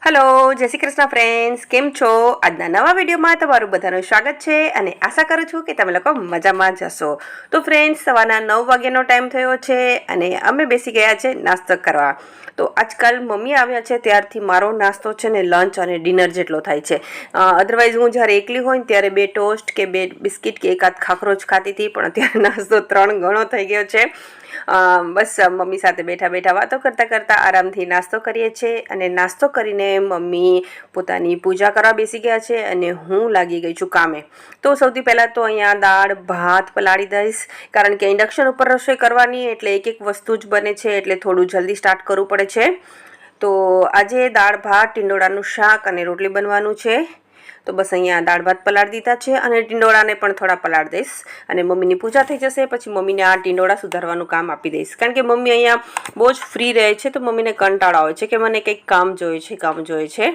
Hello जय Shri Krishna friends came छो आजना नवा विडियो में तमारू बधानुं स्वागत छे अने आशा करूँ छूँ कि तमे लोको मजामां ज हशो। तो फ्रेंड्स सवारना 9 वाग्यानो टाइम थयो छे अने अमे बेसी गया छे नास्तो करवा। तो आजकल मम्मी आव्या छे त्यारथी मारो नास्तो छे ने लंच अने डिनर जेटलो थाय छे। अदरवाइज हूँ ज्यारे एकली होय त्यारे 2 टोस्ट के 2 बिस्किट के एकाद खाखरो ज खाती थी, पण अत्यारे नास्तो 3 गणो थई गयो छे। बस मम्मी साथे बैठा बैठा वातो करता करता आरामथी नास्तो करीए छे अने नास्तो करीने मम्मी पोतानी पूजा करवा बेसी गया छे अने हूँ लागी गई छुं कामे। तो सौथी पहेला तो अहींया दाळ भात पलाળી दईश, कारण के इंडक्शन पर रसोई करवानी एटले एक एक वस्तु ज बने छे एटले थोड़ुं जल्दी स्टार्ट करवुं पड़े छे। तो आजे दाळ भात टींडोळानुं शाक अने रोटली बनवानुं छे। तो बस अहींया दाळ भात पलाળી दीधा छे अने टींडोळाने पण थोड़ा पलाળી दईश अने मम्मीनी पूजा थई जशे पछी मम्मीने आ टींडोळा सुधारवानुं काम आपी दईश, कारण के मम्मी अहींया बहु ज फ्री रहे छे तो मम्मीने कंटाळो आवे छे के मने कंईक काम जोईए छे।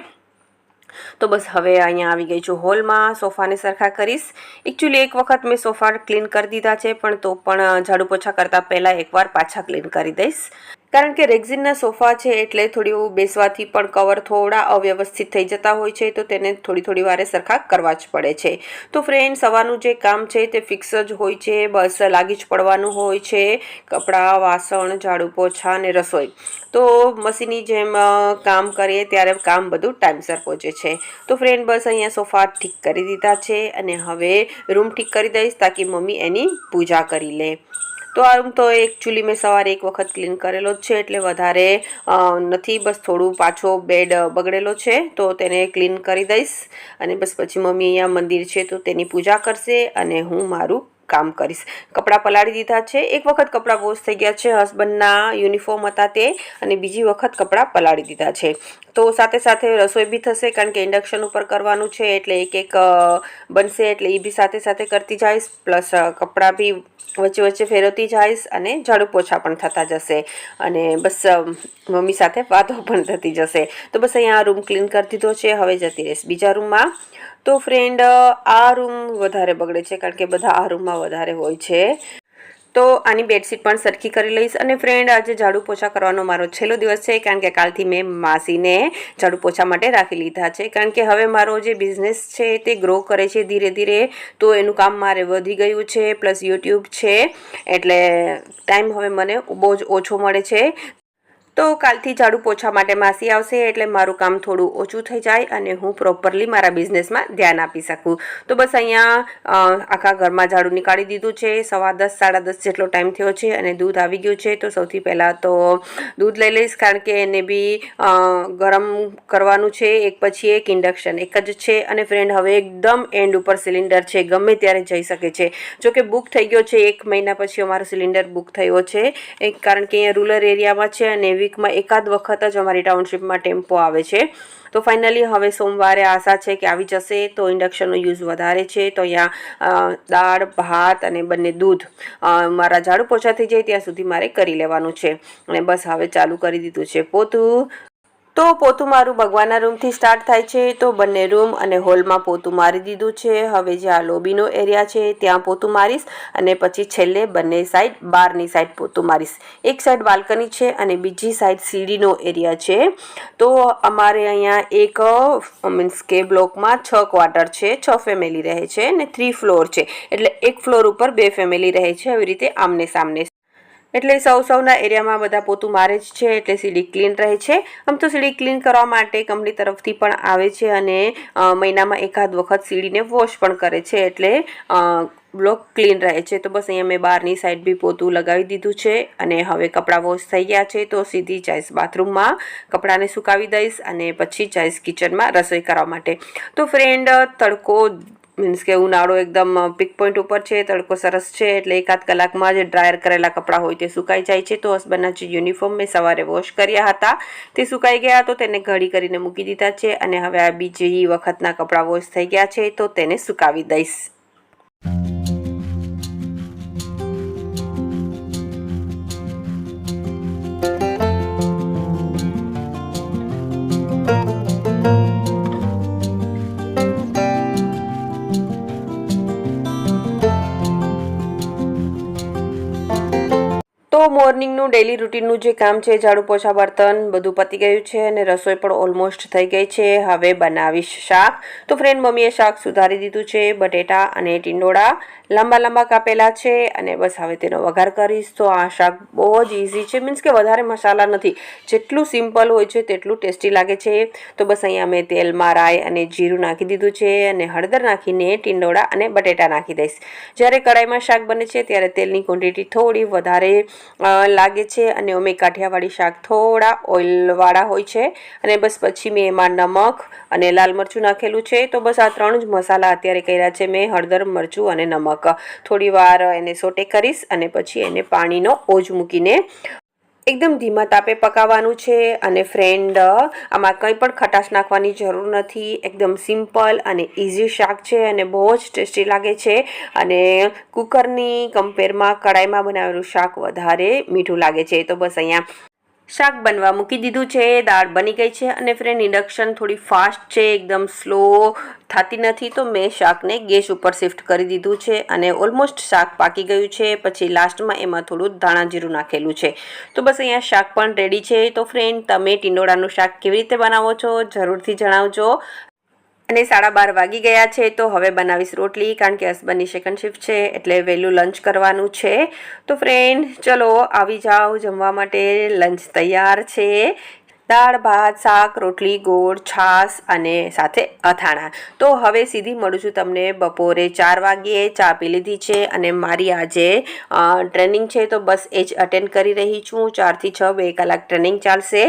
तो बस हवे अहींया आवी गई छुं हॉल में सोफा ने सरखा करीश। एक्चुअली एक वखत मैं सोफा क्लीन कर दीधा छे पण तो पण झाड़ू पोछा करता पहला एकवार पाछा क्लीन करी दईश, कारण के रेक्सिनना सोफा छे एटले थोड़ी बेसवाथी पण कवर थोड़ा अव्यवस्थित थई जता होय छे तो तेने थोड़ी थोड़ी वारे सरखा करवा ज पड़े छे। तो फ्रेंड सवारनुं जे काम छे ते फिक्स ज होय छे, बस लागी ज पड़वानुं होय छे। कपड़ा वासण झाड़ू पोछा ने रसोई तो मशीनी जेम काम करीए त्यारे काम बधुं टाइमसर पहोंचे छे। तो फ्रेंड बस अहींया सोफा ठीक करी दीधा छे अने हवे रूम ठीक करी दईश ताकि मम्मी एनी पूजा करी ले। तो आ रूम तो एक्चुअली मैं सवारे एक वखत क्लीन करेलो छे एटले वधारे नथी, बस थोड़ुं पाछो बेड बगड़ेलो छे तो तेने क्लीन करी दईश अने बस पछी मम्मी अहींया मंदिर छे तो तेनी पूजा करशे अने हूँ मारुं काम करीश। कपड़ा पलाળી दीधा छे, एक वखत कपड़ा वॉश थई गया छे, हस्बंडना यूनिफॉर्म हता ते अने बीजी वखत कपड़ा पलाળી दीधा छे। तो साथे साथे रसोई भी थशे, कारण के इंडक्शन पर करवानुं छे एटले एक एक बनशे एटले ई भी साथे साथे करती जाईश, प्लस कपड़ा भी वच्चे वच्चे फेरवती जाईश अने झाड़ू पोछा पण थता जशे अने बस मम्मी साथे वातो पण थती जशे। तो बस अहींया रूम क्लीन कर दीधो छे, हवे जती रहीश बीजा रूममां। तो फ्रेंड आ रूम वधारे बगड़े छे, कारण के बधा आ रूममां वधारे होय छे। तो आनी बेडशीट पण सरखी करी लईश। अने फ्रेंड आज झाड़ू पोछा करवानो मारो छेल्लो दिवस छे, कारण के कालथी मैं मासीने झाड़ू पोछा माटे राखी लीधा छे, कारण के हवे मारो जे बिजनेस छे ते ग्रो करे छे धीरे धीरे, तो एनुं काम मारे वधी गयुं छे, प्लस यूट्यूब छे एटले टाइम हवे मने बहु ज ओछो मळे छे। तो कालथी झाड़ू पोछा माटे मासी आवशे एटले मारुं काम थोड़ुं ओछुं थई जाय अने हूँ प्रोपरली मारा बिजनेसमां ध्यान आपी सकूं। तो बस अहींया आखा घरमां झाड़ू निकाળી દીધું છે। 10:15 10:30 જેટલો ટાઈમ થયો છે અને दूध આવી ગયું છે। તો સૌથી પહેલાં તો दूध લઈ લઈશ, કારણ કે એને બી ગરમ કરવાનું છે એક પછી એક, ઇન્ડક્શન એક જ છે અને ફ્રેન્ડ હવે એકદમ એન્ડ ઉપર સિલિન્ડર છે, ગમે ત્યારે જઈ શકે છે। જો કે બુક થઈ ગયો છે, 1 મહિના પછી અમારો સિલિન્ડર બુક થયો છે, કારણ કે અહીંયા રૂરલ એરિયામાં છે અને વીકમાં એકાદ વખત જ અમારી ટાઉનશીપમાં ટેમ્પો આવે છે। તો ફાઇનલી હવે સોમવારે આશા છે કે આવી જશે। તો ઇન્ડક્શનનો યુઝ વધારે છે, તો અહીંયા દાળ ભાત અને બંને દૂધ મારા ઝાડુ પોછા થઈ જાય ત્યાં સુધી મારે કરી લેવાનું છે અને બસ હવે ચાલુ કરી દીધું છે પોતું। तो पोतुं मारुं भगवानना रूमथी स्टार्ट थाय छे। तो बंने रूम अने हॉलमां पोतुं मारी दीधुं छे। हवे जे आ लोबीनो एरिया छे त्यां पोतुं मारीश अने पछी छेल्ले बंने साइड बारनी साइड पोतुं मारीश। एक साइड बाल्कनी छे अने बीजी साइड सीढ़ीनो एरिया छे। तो अमारे अहींया एक मीन्स के ब्लॉकमां 6 क्वार्टर छे, 6 फेमिली रहे छे ने 3 फ्लोर छे, एटले एक फ्लोर उपर 2 फेमिली रहे छे, एवी रीते आमने सामने। એટલે સૌના એરિયામાં બધા પોતું મારે જ છે એટલે સીડી ક્લીન રહે છે। આમ તો સીડી ક્લીન કરવા માટે કંપની તરફથી પણ આવે છે અને મહિનામાં એકાદ વખત સીડીને વોશ પણ કરે છે, એટલે બ્લોક ક્લીન રહે છે। તો બસ અહીંયા મેં બહારની સાઈડ બી પોતું લગાવી દીધું છે અને હવે કપડાં વોશ થઈ ગયા છે। તો સીધી જઈશ બાથરૂમમાં, કપડાને સુકાવી દઈશ અને પછી જઈશ કિચનમાં રસોઈ કરવા માટે। તો ફ્રેન્ડ તડકો मीन्स के उनाळो एकदम पीक पॉइंट पर है, तड़को सरस है एटले एकाद कलाकमां ज ड्रायर करेला कपड़ा होय ते सुकाई जाय छे। तो हस्बंडना जे यूनिफॉर्म में सवारे वॉश कर्या हता ते सुकाई गया, तो तेने घड़ी करीने मूकी दीधा छे अने हवे आ बीजी वखतना कपड़ा वॉश थई गया छे तो तेने सुकावी दईश। મોર્નિંગનું ડેલી રૂટીનનું જે કામ છે, ઝાડુ પોછા બર્તન બધું પતી ગયું છે અને રસોઈ પણ ઓલમોસ્ટ થઈ ગઈ છે. હવે બનાવીશ શાક. તો ફ્રેન્ડ, મમ્મીએ શાક સુધારી દીધું છે. બટેટા અને ટીંડોળા લાંબા લાંબા કાપેલા છે અને બસ હવે તેનો વઘાર કરીશ. તો આ શાક બહુ જ ઇઝી છે, મીન્સ કે વધારે મસાલા નથી. જેટલું સિમ્પલ હોય છે તેટલું ટેસ્ટી લાગે છે. તો બસ અહીંયા મેં તેલમાં રાઈ અને જીરું નાખી દીધું છે અને હળદર નાખીને ટીંડોળા અને બટેટા નાખી દઈશ. જ્યારે કઢાઈમાં શાક બને છે ત્યારે તેલની ક્વોન્ટિટી થોડી વધારે લાગે છે અને અમે કાઠિયાવાડી શાક થોડા ઓઇલવાળા હોય છે. અને બસ પછી મેં એમાં નમક અને લાલ મરચું નાખેલું છે. તો બસ આ 3 જ મસાલા અત્યારે કર્યા છે મેં, હળદર, મરચું અને નમક. થોડી વાર એને સોટે કરીશ અને પછી એને પાણીનો ઓજ મૂકીને એકદમ ધીમા તાપે પકાવવાનું છે. અને ફ્રેન્ડ, આમાં કંઈ પણ ખટાશ નાખવાની જરૂર નથી. એકદમ સિમ્પલ અને ઇઝી શાક છે અને બહુ જ ટેસ્ટી લાગે છે. અને કુકરની કમ્પેરમાં કડાઈમાં બનાવેલું શાક વધારે મીઠું લાગે છે. તો બસ અહીંયા શાક બનવા મૂકી દીધું છે. દાળ બની ગઈ છે અને ફ્રેન્ડ, ઇન્ડક્શન થોડી ફાસ્ટ છે, એકદમ સ્લો થતી નથી. તો મેં શાકને ગેસ ઉપર શિફ્ટ કરી દીધું છે અને ઓલમોસ્ટ શાક પાકી ગયું છે. પછી લાસ્ટમાં એમાં થોડું ધાણા જીરું નાખેલું છે. તો બસ અહીંયા શાક પણ રેડી છે. તો ફ્રેન્ડ, તમે ટીંડોળાનું શાક કેવી રીતે બનાવો છો જરૂરથી જણાવજો. અને 12:30 વાગી ગયા છે. તો હવે બનાવીશ રોટલી, કારણ કે હસબન્ડની સેકન્ડ શિફ્ટ છે એટલે વહેલું લંચ કરવાનું છે. તો ફ્રેન્ડ, ચલો આવી જાઓ જમવા માટે. લંચ તૈયાર છે. દાળ, ભાત, શાક, રોટલી, ગોળ, છાશ અને સાથે અથાણા. તો હવે સીધી મળું છું તમને બપોરે 4 વાગ્યે. ચા પી લીધી છે અને મારી આજે ટ્રેનિંગ છે તો બસ એ જ અટેન્ડ કરી રહી છું. 4 થી 6 2 કલાક ટ્રેનિંગ ચાલશે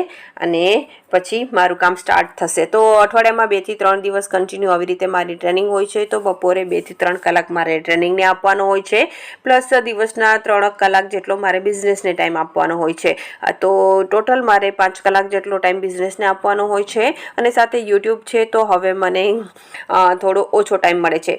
અને પછી મારું કામ સ્ટાર્ટ થશે. તો અઠવાડિયામાં 2 થી 3 દિવસ કન્ટિન્યુ આવી રીતે મારી ટ્રેનિંગ હોય છે. તો બપોરે 2 થી 3 કલાક મારે ટ્રેનિંગને આપવાનો હોય છે, પ્લસ દિવસના 3 કલાક જેટલો મારે બિઝનેસને ટાઈમ આપવાનો હોય છે. તો ટોટલ મારે 5 કલાક જેટલો ટાઈમ બિઝનેસને આપવાનો હોય છે. અને સાથે યુટ્યુબ છે તો હવે મને થોડો ઓછો ટાઈમ મળે છે.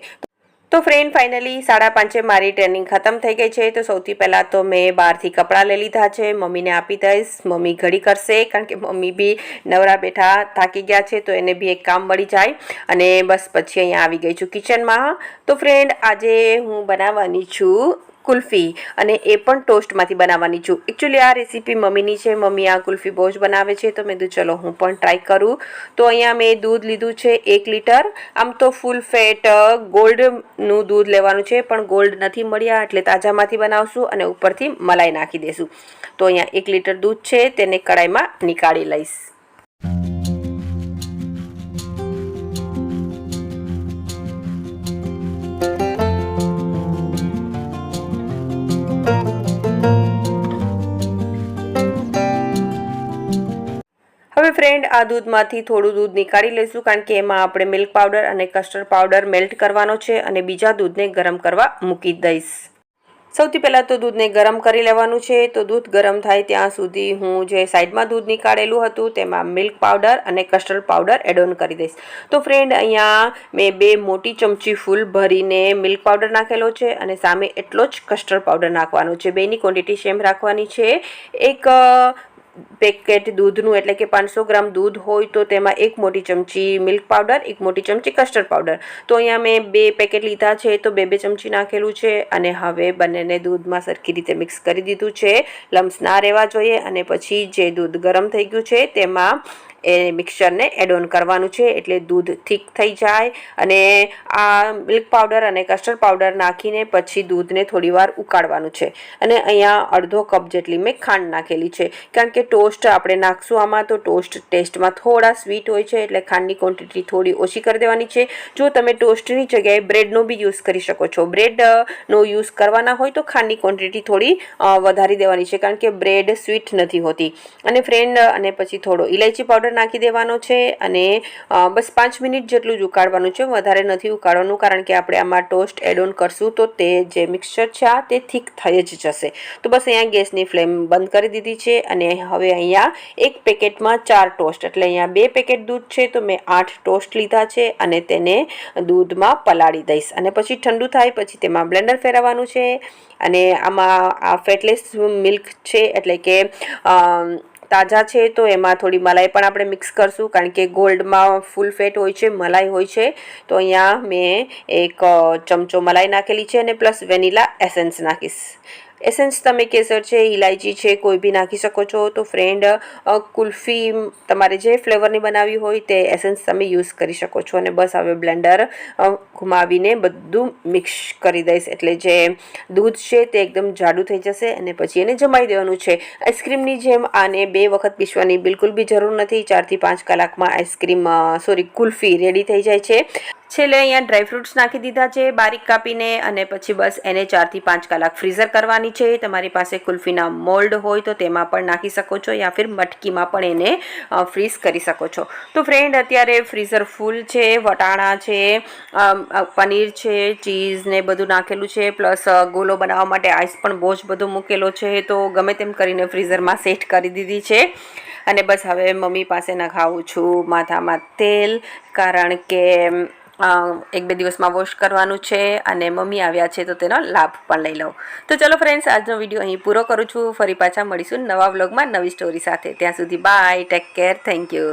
તો ફ્રેન્ડ, ફાઇનલી 5:30 મારી ટ્રેનિંગ ખતમ થઈ ગઈ છે. તો સૌથી પહેલાં તો મેં બહારથી કપડાં લઈ લીધા છે, મમ્મીને આપી દઈશ. મમ્મી ઘડી કરશે, કારણ કે મમ્મી બી નવરા બેઠા થાકી ગયા છે તો એને બી એક કામ મળી જાય. અને બસ પછી અહીંયા આવી ગઈ છું કિચનમાં. તો ફ્રેન્ડ, આજે હું બનાવવાની છું કુલ્ફી, અને એ પણ ટોસ્ટમાંથી બનાવવાની છું. એકચ્યુઅલી આ રેસીપી મમ્મીની છે. મમ્મી આ કુલ્ફી બહુ જ બનાવે છે તો મેં કીધું ચલો હું પણ ટ્રાય કરું. તો અહીંયા મેં દૂધ લીધું છે 1 લીટર. આમ તો ફૂલ ફેટ ગોલ્ડનું દૂધ લેવાનું છે, પણ ગોલ્ડ નથી મળ્યા એટલે તાજામાંથી બનાવશું અને ઉપરથી મલાઈ નાખી દઈશું. તો અહીંયા 1 લીટર દૂધ છે, તેને કડાઈમાં નીકાળી લઈશ. હવે ફ્રેન્ડ, આ દૂધમાંથી થોડું દૂધ નીકાળી લઈશું, કારણ કે એમાં આપણે મિલ્ક પાવડર અને કસ્ટર્ડ પાવડર મેલ્ટ કરવાનો છે અને બીજા દૂધને ગરમ કરવા મૂકી દઈશ. સૌથી પહેલાં તો દૂધને ગરમ કરી લેવાનું છે. તો દૂધ ગરમ થાય ત્યાં સુધી હું જે સાઈડમાં દૂધ નીકાળેલું હતું તેમાં મિલ્ક પાવડર અને કસ્ટર્ડ પાવડર એડ ઓન કરી દઈશ. તો ફ્રેન્ડ, અહીંયા મેં 2 મોટી ચમચી ફૂલ ભરીને મિલ્ક પાવડર નાખેલો છે અને સામે એટલો જ કસ્ટર્ડ પાવડર નાખવાનો છે. બેની ક્વોન્ટિટી સેમ રાખવાની છે. એક પેકેટ દૂધનું એટલે કે 500 ગ્રામ દૂધ હોય તો તેમાં 1 મોટી ચમચી મિલ્ક પાવડર, 1 મોટી ચમચી કસ્ટર્ડ પાવડર. તો અહીંયા મેં 2 પેકેટ લીધા છે તો 2 ચમચી નાખેલું છે. અને હવે બંનેને દૂધમાં સરખી રીતે મિક્સ કરી દીધું છે. લમ્સ ના રહેવા જોઈએ. અને પછી જે દૂધ ગરમ થઈ ગયું છે તેમાં એ મિક્સચરને એડ ઓન કરવાનું છે એટલે દૂધ થીક થઈ જાય. અને આ મિલ્ક પાવડર અને કસ્ટર્ડ પાવડર નાખીને પછી દૂધને થોડીવાર ઉકાળવાનું છે. અને અહીંયા અડધો કપ જેટલી મેં ખાંડ નાખેલી છે, કારણ કે ટોસ્ટ આપણે નાખશું આમાં તો ટોસ્ટ ટેસ્ટમાં થોડા સ્વીટ હોય છે એટલે ખાંડની ક્વોન્ટિટી થોડી ઓછી કરી દેવાની છે. જો તમે ટોસ્ટની જગ્યાએ બ્રેડનો બી યુઝ કરી શકો છો. બ્રેડનો યુઝ કરવાના હોય તો ખાંડની ક્વોન્ટિટી થોડી વધારી દેવાની છે, કારણ કે બ્રેડ સ્વીટ નથી હોતી. અને ફ્રેન્ડ, અને પછી થોડો ઇલાયચી પાવડર નાખી દેવાનો છે અને બસ 5 મિનિટ જેટલું જ ઉકાળવાનું છે, વધારે નથી ઉકાળવાનું, કારણ કે આપણે આમાં ટોસ્ટ એડ ઓન કરશું તો તે જે મિક્સચર છે આ તે થીક થઈ જ જશે. તો બસ અહીંયા ગેસની ફ્લેમ બંધ કરી દીધી છે. અને હવે અહીંયા 1 પેકેટમાં 4 ટોસ્ટ, એટલે અહીંયા 2 પેકેટ દૂધ છે તો મેં 8 ટોસ્ટ લીધા છે અને તેને દૂધમાં પલાળી દઈશ. અને પછી ઠંડુ થાય પછી તેમાં બ્લેન્ડર ફેરવવાનું છે. અને આમાં આ ફેટલેસ મિલ્ક છે એટલે કે તાજા છે તો એમાં થોડી મલાઈ પણ આપણે મિક્સ કરશું, કારણ કે ગોલ્ડમાં ફૂલ ફેટ હોય છે, મલાઈ હોય છે. તો અહીંયા મેં 1 ચમચો મલાઈ નાખેલી છે અને પ્લસ વેનીલા એસેન્સ નાખીશ. એસેન્સ તમે કેસર છે, ઇલાયચી છે, કોઈ બી નાખી શકો છો. તો ફ્રેન્ડ કુલ્ફી તમારે જે ફ્લેવરની બનાવવી હોય તે એસેન્સ તમે યુઝ કરી શકો છો. અને બસ હવે બ્લેન્ડર ઘુમાવીને બધું મિક્સ કરી દઈશ, એટલે જે દૂધ છે તે એકદમ જાડું થઈ જશે અને પછી એને જમાઈ દેવાનું છે. આઈસ્ક્રીમની જેમ આને 2 વખત પીસવાની બિલકુલ બી જરૂર નથી. 4 થી 5 કલાકમાં કુલ્ફી રેડી થઈ જાય છે. છેલ્લે અહીંયા ડ્રાયફ્રૂટ્સ નાખી દીધા છે બારીક કાપીને, અને પછી બસ એને 4 થી 5 કલાક ફ્રીઝર કરવાની છે. તમારી પાસે કુલ્ફીના મોલ્ડ હોય તો તેમાં પણ નાખી શકો છો, યા ફિર મટકીમાં પણ એને ફ્રીઝ કરી શકો છો. તો ફ્રેન્ડ અત્યારે ફ્રીઝર ફૂલ છે, વટાણા છે, પનીર છે, ચીઝ ને બધું નાખેલું છે, પ્લસ ગોલો બનાવવા માટે આઈસ પણ બહુ જ બધો મૂકેલો છે. તો ગમે તેમ કરીને ફ્રીઝરમાં સેટ કરી દીધી છે. અને બસ હવે મમ્મી પાસે નખાવું છું માથામાં તેલ, કારણ કે 1-2 દિવસમાં વોશ કરવાનું છે અને મમ્મી આવ્યા છે તો તેનો લાભ પણ લઈ લઉં. તો ચલો ફ્રેન્ડ્સ, આજનો વિડીયો અહીં પૂરો કરું છું. ફરી પાછા મળીશું નવા વ્લોગમાં નવી સ્ટોરી સાથે. ત્યાં સુધી bye, take care, thank you.